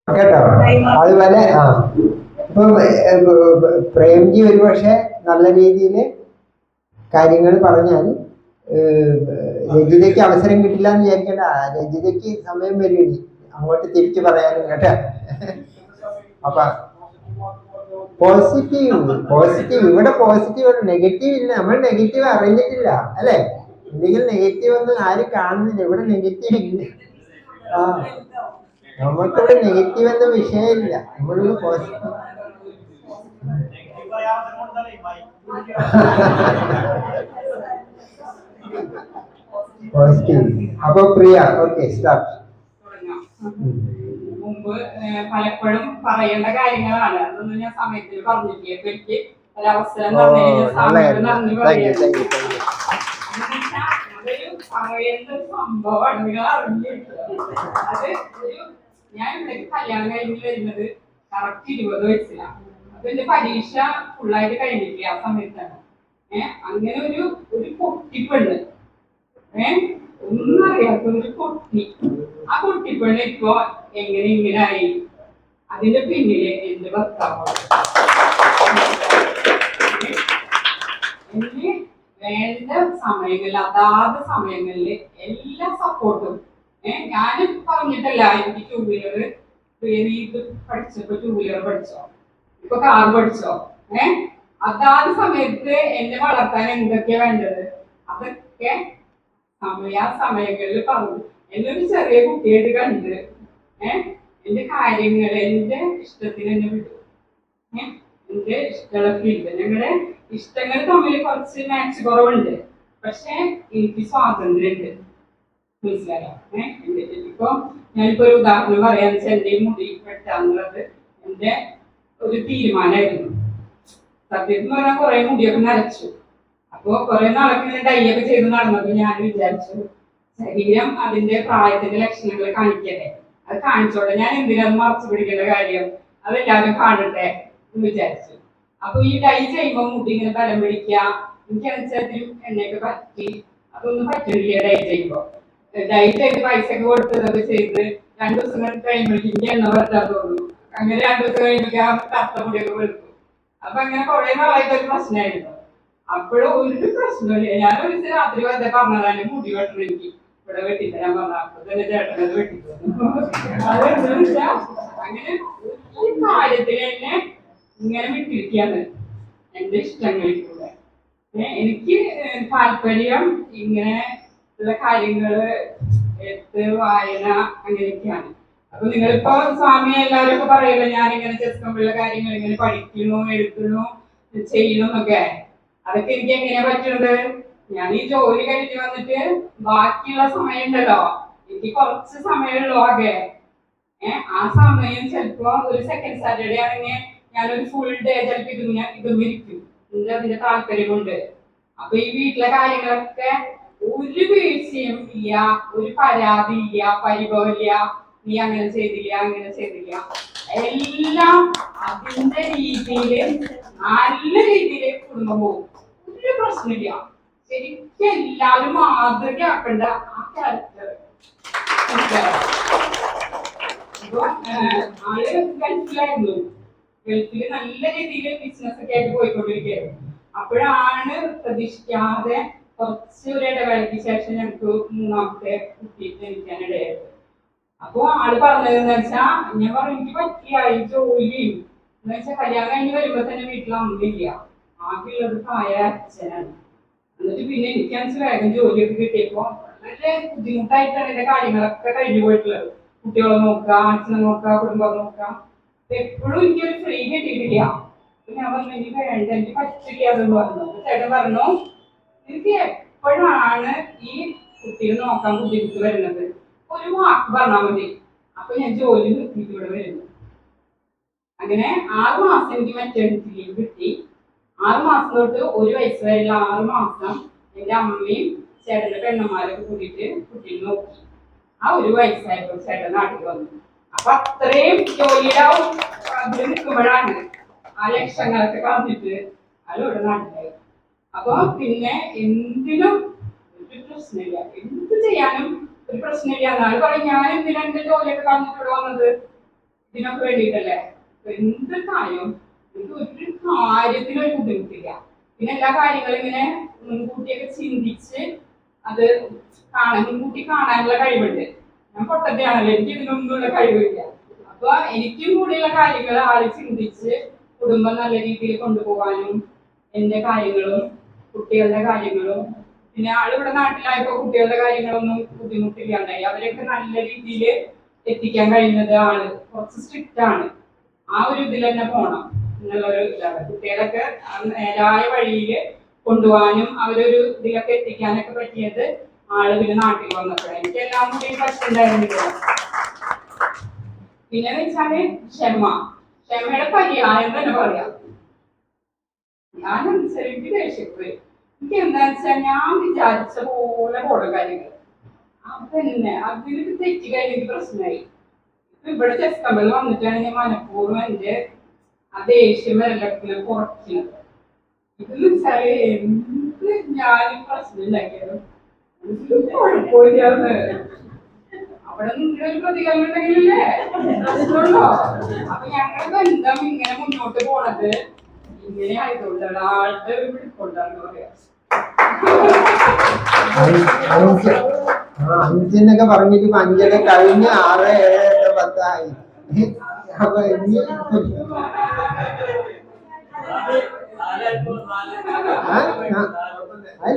കേട്ടോ. അതുപോലെ ഇപ്പം പ്രേംജി ഒരുപക്ഷെ നല്ല രീതിയിൽ കാര്യങ്ങൾ പറഞ്ഞാൽ രജിതയ്ക്ക് അവസരം കിട്ടില്ല എന്ന് വിചാരിക്കേണ്ട. രജിതയ്ക്ക് സമയം വരും അങ്ങോട്ട് തിരിച്ചു പറയാനും കേട്ടോ. അപ്പൊ പോസിറ്റീവ് ഇവിടെ പോസിറ്റീവ് ഉണ്ട്, നെഗറ്റീവ് ഇല്ല. നമ്മൾ നെഗറ്റീവ് അറിഞ്ഞിട്ടില്ല അല്ലേ? എന്തെങ്കിലും നെഗറ്റീവ് ഒന്നും ആരും കാണുന്നില്ല ഇവിടെ. നെഗറ്റീവ് ഇല്ല. നമുക്കിവിടെ നെഗറ്റീവ് എന്ന വിഷയമില്ല. നമ്മളിവിടെ പോസിറ്റീവ്. അപ്പൊ പ്രിയ, ഓക്കെ സ്റ്റാർട്ട്. മുമ്പ് പലപ്പോഴും പറയേണ്ട കാര്യങ്ങളാണ്, അതൊന്നും ഞാൻ സമയത്തിൽ പറഞ്ഞിട്ടില്ല. അപ്പൊ എനിക്ക് ഒരവസരം നന്ദി പറയാം. അതൊരു പറയേണ്ട സംഭവമാണ്, നിങ്ങൾ അറിഞ്ഞിട്ട്. അത് ഞാൻ ഇവിടേക്ക് കല്യാണം കഴിഞ്ഞ് വരുന്നത് കറക്റ്റ് 20 വയസ്സിലാണ്. അപ്പൊ എന്റെ പരീക്ഷ ഫുള്ളായിട്ട് കഴിഞ്ഞിട്ടില്ല ആ സമയത്താണ്. അങ്ങനെ ഒരു പൊട്ടിപ്പെണ്ണ്, ഒന്നും അറിയാത്ത ഒരു പൊട്ടി. ആ പൊട്ടിപ്പെണ്ണ് ഇപ്പൊ ഇങ്ങനെ ആയി. അതിന്റെ പിന്നില് എന്റെ ഭർത്താവ്. എന്നെ വേണ്ട സമയങ്ങളിൽ, അതാത് സമയങ്ങളില് എല്ലാ സപ്പോർട്ടും. ഞാനും പറഞ്ഞിട്ടല്ല എനിക്ക് 2 വീലർ ഇത് പഠിച്ചപ്പോ 2 വീലർ പഠിച്ചോ, ഇപ്പൊ കാർ പഠിച്ചോ. അതാത് സമയത്ത് എന്നെ വളർത്താൻ എന്തൊക്കെയാ വേണ്ടത് അതൊക്കെ സമയങ്ങളിൽ പറഞ്ഞു. എന്നെ ഒരു ചെറിയ കുട്ടിയായിട്ട് കണ്ട് എന്റെ കാര്യങ്ങൾ എന്റെ ഇഷ്ടത്തിന് എന്നെ വിട്ടു. എന്റെ ഇഷ്ടമുള്ള ഫീൽഡ്, ഞങ്ങളുടെ ഇഷ്ടങ്ങൾ തമ്മിൽ കുറച്ച് മാച്ച് കുറവുണ്ട്, പക്ഷെ എനിക്ക് സ്വാതന്ത്ര്യം ഉണ്ട്. മനസ്സിലായോ? ഇപ്പൊ ഞാനിപ്പോ ഒരു ഉദാഹരണം പറയാന്ന് വെച്ചാൽ എന്റെ മുടി വെട്ടാന്നുള്ളത് എന്റെ ഒരു തീരുമാനമായിരുന്നു. സത്യത്തിൽ പറഞ്ഞാൽ കുറെ മുടിയൊക്കെ നരച്ചു. അപ്പൊ കുറെ നാളൊക്കെ ഡൈയൊക്കെ ചെയ്ത് നടന്നപ്പോ ഞാൻ വിചാരിച്ചു ശരീരം അതിന്റെ പ്രായത്തിന്റെ ലക്ഷണങ്ങൾ കാണിക്കട്ടെ, അത് കാണിച്ചോട്ടെ, ഞാൻ എന്തിനാണ് മറച്ചു പിടിക്കേണ്ട കാര്യം, അതെല്ലാവരും കാണട്ടെ എന്ന് വിചാരിച്ചു. അപ്പൊ ഈ ഡൈ ചെയ്യുമ്പോ മുടി ഇങ്ങനെ ബലം പിടിക്കുക, എനിക്ക് അനുസരിച്ചും എണ്ണയൊക്കെ പറ്റി അതൊന്നും പറ്റില്ല. ഡൈ ചെയ്യുമ്പോ ഡൈ ചെയ്ത് പൈസ ഒക്കെ കൊടുത്തതൊക്കെ ചെയ്ത് 2 ദിവസം കഴിയുമ്പോഴേക്കും എനിക്ക് എണ്ണ പറ്റാൻ തോന്നുന്നു. അങ്ങനെ 2 ദിവസം കഴിയുമ്പോഴേക്കും കറുത്ത മുടിയൊക്കെ വെളുക്കും. അപ്പൊ അങ്ങനെ കുറെ നാളായിട്ട് ഒരു പ്രശ്നമായിരുന്നു. അപ്പോഴും ഒരു പ്രശ്നമില്ല. ഞാൻ ഒരു ദിവസം രാത്രി വെറുതെ പറഞ്ഞതാണ് മുടി വെട്ടണം, എനിക്ക് ഇവിടെ വെട്ടിത്തരാൻ പറഞ്ഞ. അപ്പൊ തന്നെ ചേട്ടനത് വെട്ടിത്തന്നു. അതെന്താ വെച്ചാ അങ്ങനെ ഒരു കാര്യത്തിൽ എന്നെ ഇങ്ങനെ വിട്ടിരിക്കുകയാണ് എന്റെ ഇഷ്ടങ്ങളിൽ കൂടെ. എനിക്ക് താല്പര്യം ഇങ്ങനെ ഉള്ള കാര്യങ്ങള്, എഴുത്ത്, വായന, അങ്ങനെയൊക്കെയാണ്. അപ്പൊ നിങ്ങളിപ്പോ സ്വാമി എല്ലാവരും ഒക്കെ പറയല്ലോ ഞാനിങ്ങനെ ചെറുക്കമുള്ള കാര്യങ്ങൾ ഇങ്ങനെ പഠിക്കണു, എഴുതണു, ചെയ്യണമെന്നൊക്കെ. അതൊക്കെ എനിക്ക് എങ്ങനെയാ പറ്റുന്നത്? ഞാൻ ഈ ജോലി കഴിഞ്ഞ് വന്നിട്ട് ബാക്കിയുള്ള സമയം ഉണ്ടല്ലോ, എനിക്ക് കുറച്ച് സമയമുള്ളൂ ആകെ. ആ സമയം ചിലപ്പോ ഒരു സെക്കൻഡ് സാറ്റർഡേ ആണെങ്കിൽ ഞാനൊരു ഫുൾ ഡേ ചിലപ്പോ ഇതും ഇരിക്കും. അതിന്റെ താല്പര്യം കൊണ്ട്. അപ്പൊ ഈ വീട്ടിലെ കാര്യങ്ങളൊക്കെ ഒരു വീഴ്ചയും ഇല്ല, ഒരു പരാതി ഇല്ല, പരിഭവമില്ല, നീ അങ്ങനെ ചെയ്തില്ല അങ്ങനെ ചെയ്തില്ല, എല്ലാം അതിന്റെ രീതിയില് നല്ല രീതിയിൽ കുടുംബം പോകും. ഒരു പ്രശ്നമില്ല. ശരിക്കും എല്ലാവരും മാതൃകയാക്കേണ്ട ആ ക്യാരക്ടർ. ആള് ഗൾഫിലായിരുന്നു. ഗൾഫില് നല്ല രീതിയിൽ ബിസിനസ് ഒക്കെ ആയിട്ട് പോയിക്കൊണ്ടിരിക്കുകയായിരുന്നു. അപ്പോഴാണ് പ്രതീക്ഷിക്കാതെ കുറച്ച് ഒരു ഇടവേളയ്ക്ക് ശേഷം ഞങ്ങൾക്ക് 3ാമത്തെ കുട്ടി ജനിക്കാനിടയായത്. അപ്പൊ ആള് പറഞ്ഞതെന്ന് വെച്ചാ, ഞാൻ പറഞ്ഞു എനിക്ക് പറ്റിയ ഈ ജോലിയും എന്ന് വെച്ചാൽ കല്യാണം കഴിഞ്ഞ് വരുമ്പോ തന്നെ വീട്ടിൽ അമ്മയില്ല, ആകെയുള്ളത് പ്രായ അച്ഛനാണ്. എന്നിട്ട് പിന്നെ എനിക്ക് വേഗം ജോലിയൊക്കെ കിട്ടിയപ്പോ വളരെ ബുദ്ധിമുട്ടായിട്ടാണ് എന്റെ കാര്യങ്ങളൊക്കെ കഴിഞ്ഞു പോയിട്ടുള്ളത്. കുട്ടികളെ നോക്കുക, അച്ഛനെ നോക്കുക, കുടുംബം നോക്കുക. എപ്പോഴും എനിക്കൊരു ഫ്രീ കിട്ടിയിട്ടില്ല. ഞാൻ പറഞ്ഞു എനിക്ക് വേണ്ട, എനിക്ക് പറ്റില്ല അതെന്ന് പറഞ്ഞു. ചേട്ടൻ പറഞ്ഞു എനിക്ക് എപ്പോഴാണ് ഈ കുട്ടിയെ നോക്കാൻ ബുദ്ധിമുട്ട് വരുന്നത് ഒരു വാക്ക് പറഞ്ഞാൽ മതി, അപ്പൊ ഞാൻ ജോലി നിർത്തിയിട്ട് ഇവിടെ വരുന്നു. അങ്ങനെ 6 മാസം എനിക്ക് മെറ്റേണിറ്റി ലീവ് കിട്ടി. 6 മാസം തൊട്ട് 1 വയസ്സ് വരെയുള്ള 6 മാസം എന്റെ അമ്മയും ചേട്ടന്റെ പെണ്ണന്മാരൊക്കെ കൂടിയിട്ട് കുട്ടിയെ നോക്കി. ആ 1 വയസ്സായപ്പോൾ ചേട്ടൻ നാട്ടിൽ വന്നു. അപ്പൊ അത്രയും ജോലിയുടെ അതിൽ നിൽക്കുമ്പോഴാണ് ആ ലക്ഷങ്ങളൊക്കെ കളഞ്ഞിട്ട് അതിലൂടെ നാട്ടിലായി. അപ്പൊ പിന്നെ എന്തിനും ഒരു പ്രശ്നമില്ല, എന്ത് ചെയ്യാനും ഒരു പ്രശ്നമില്ല. എന്നാലും പറയും ഞാൻ എന്തിനാ എന്റെ ജോലിയൊക്കെ കളഞ്ഞിട്ട് ഇവിടെ വന്നത്, ഇതിനൊക്കെ വേണ്ടിയിട്ടല്ലേ. എന്ത് കാര്യം എനിക്ക് ഒരു കാര്യത്തിനും ഒരു ബുദ്ധിമുട്ടില്ല. പിന്നെ എല്ലാ കാര്യങ്ങളും ഇങ്ങനെ മുൻകൂട്ടിയൊക്കെ ചിന്തിച്ച് അത് മുൻകൂട്ടി കാണാനുള്ള കഴിവുണ്ട്. ഞാൻ പൊട്ടത്തെയാണല്ലോ, എനിക്ക് ഇതിനൊന്നുമുള്ള കഴിവില്ല. അപ്പൊ എനിക്കും കൂടിയുള്ള കാര്യങ്ങൾ ആള് ചിന്തിച്ച് കുടുംബം നല്ല രീതിയിൽ കൊണ്ടുപോകാനും എന്റെ കാര്യങ്ങളും കുട്ടികളുടെ കാര്യങ്ങളും പിന്നെ ആളിവിടെ നാട്ടിലായപ്പോ കുട്ടികളുടെ കാര്യങ്ങളൊന്നും ബുദ്ധിമുട്ടില്ലാണ്ടായി. അവരൊക്കെ നല്ല രീതിയിൽ എത്തിക്കാൻ കഴിയുന്നത് ആള് കുറച്ച് സ്ട്രിക്റ്റ് ആണ്. ആ ഒരു ഇതിൽ തന്നെ പോണം എന്നുള്ളൊരു ഇതാണ്. കുട്ടികളൊക്കെ നേരായ വഴിയിൽ കൊണ്ടുപോകാനും അവരൊരു ഇതിലൊക്കെ എത്തിക്കാനൊക്കെ പറ്റിയത് ആള് പിന്നെ നാട്ടിൽ വന്നപ്പോഴാണ്. എനിക്ക് എല്ലാം കൂടി പറ്റുന്നുണ്ടായിരുന്നില്ല. പിന്നെന്ന് വെച്ചാല് ക്ഷമയുടെ പരിഹാരം തന്നെ പറയാം. ഞാൻ അനുസരിച്ച് ദേഷ്യപ്പെട്ടു. എനിക്ക് എന്താന്ന് വെച്ചാൽ ഞാൻ വിചാരിച്ച പോലെ പോണ കാര്യങ്ങൾ അതന്നെ അതിനൊരു തെറ്റി കഴിഞ്ഞ പ്രശ്നമായി. ഇപ്പൊ ഇവിടെ ചെസ്കമ്പൽ വന്നിട്ടാണ് ഞാൻ മനഃപൂർവ്വം എന്റെ ആ ദേഷ്യം വരലൊക്കെ കുറയ്ക്കുന്നത്. ഇതെന്ന് വെച്ചാല് എന്ത് ഞാനും പ്രശ്നം ഉണ്ടാക്കിയാലും കുഴപ്പമില്ലാന്ന് അവിടെ നിങ്ങളുടെ ഒരു പ്രതികരണം ഉണ്ടെങ്കിലല്ലേ പ്രശ്നമുള്ളോ. അപ്പൊ ഞങ്ങളുടെ ബന്ധം ഇങ്ങനെ മുന്നോട്ട് പോണത് ഇങ്ങനെ ആയതുകൊണ്ടാണ് ആളുടെ ഒരു വിളിക്കൊണ്ടാന്ന് പറയാ. അഞ്ചെന്നൊക്കെ പറഞ്ഞിട്ട് 5 കഴിഞ്ഞ് 6, 7, 8, 10 ആയി. അപ്പൊ അത്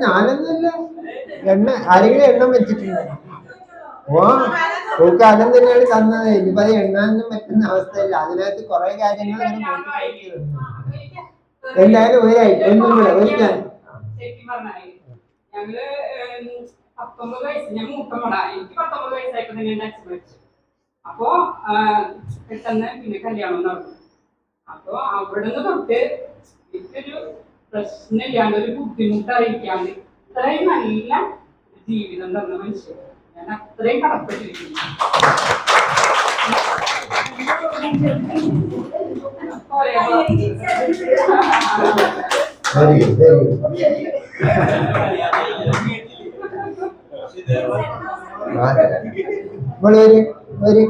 4 ആരെങ്കിലും എണ്ണം വെച്ചിട്ടുണ്ട്. ഓക്ക് അതും തന്നെയാണ് തന്നത്. ഇനിയിപ്പോ അത് എണ്ണാനൊന്നും പറ്റുന്ന അവസ്ഥയില്ല. അതിനകത്ത് കുറെ കാര്യങ്ങൾ എന്തായാലും ഒന്നും കൂടെ ഞങ്ങള് 19 വയസ്സ്, ഞാൻ മൂത്തമ്മടാ. എനിക്ക് 19 വയസ്സായപ്പോ തന്നെ എന്റെ അച്ഛൻ മരിച്ചു. അപ്പോ പെട്ടെന്ന് പിന്നെ കല്യാണം നടന്നു. അപ്പൊ അവിടുന്ന് തൊട്ട് എനിക്കൊരു പ്രശ്നമില്ലാണ്ട് ഒരു ബുദ്ധിമുട്ടറിയിക്കാണ്ട് ഇത്രയും നല്ല ജീവിതം തന്ന മനുഷ്യർ ഞാൻ അത്രയും കടപ്പെട്ടിരിക്കുന്നു. ഒരു